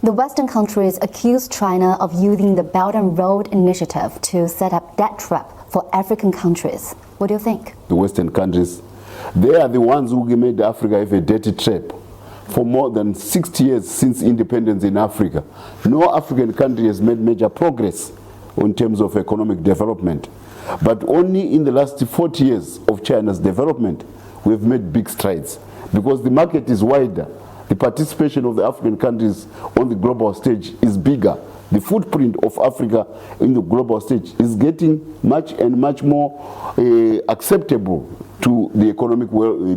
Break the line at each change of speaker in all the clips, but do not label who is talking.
The Western countries accuse China of using the Belt and Road Initiative to set up debt trap for African countries. What do you think?
The Western countries, they are the ones who made Africa have a debt trap. For more than 60 years since independence in Africa, no African country has made major progress in terms of economic development. But only in the last 40 years of China's development, we've made big strides. Because the market is wider, the participation of the African countries on the global stage is bigger. The footprint of Africa in the global stage is getting much and much more acceptable to the economic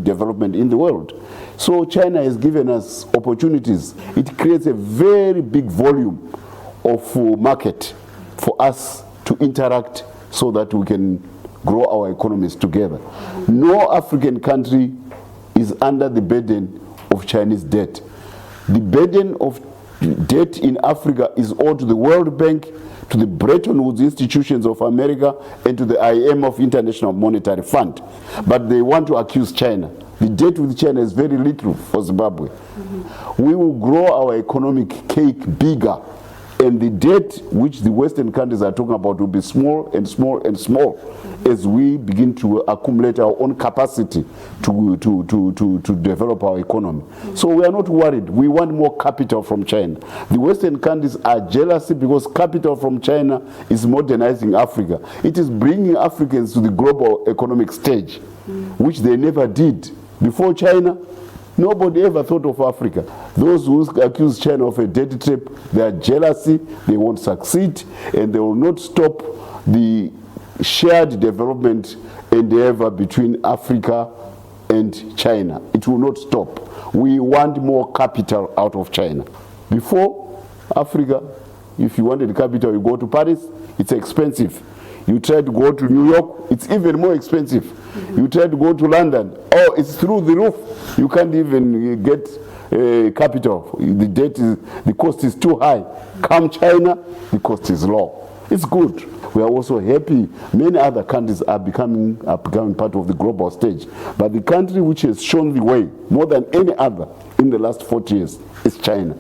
development in the world. So China has given us opportunities. It creates a very big volume of market for us to interact so that we can grow our economies together. No African country is under the burden of Chinese debt. The burden of debt in Africa is owed to the World Bank, to the Bretton Woods institutions of America, and to the IMF, International Monetary Fund. But they want to accuse China. The debt with China is very little for Zimbabwe. We will grow our economic cake bigger, and the debt which the Western countries are talking about will be small and small and small as we begin to accumulate our own capacity to develop our economy. So we are not worried. We want more capital from China. The Western countries are jealous because capital from China is modernizing Africa. It is bringing Africans to the global economic stage, which they never did. Before China, nobody ever thought of Africa. Those who accuse China of a debt trap, they are jealousy, they won't succeed, and they will not stop the shared development endeavor between Africa and China. It will not stop. We want more capital out of China. Before Africa, if you wanted capital, you go to Paris, it's expensive. You try to go to New York, it's even more expensive. You try to go to London, oh, it's through the roof. You can't even get capital. The cost is too high. Come China, the cost is low. It's good. We are also happy. Many other countries are becoming part of the global stage. But the country which has shown the way more than any other in the last 40 years is China.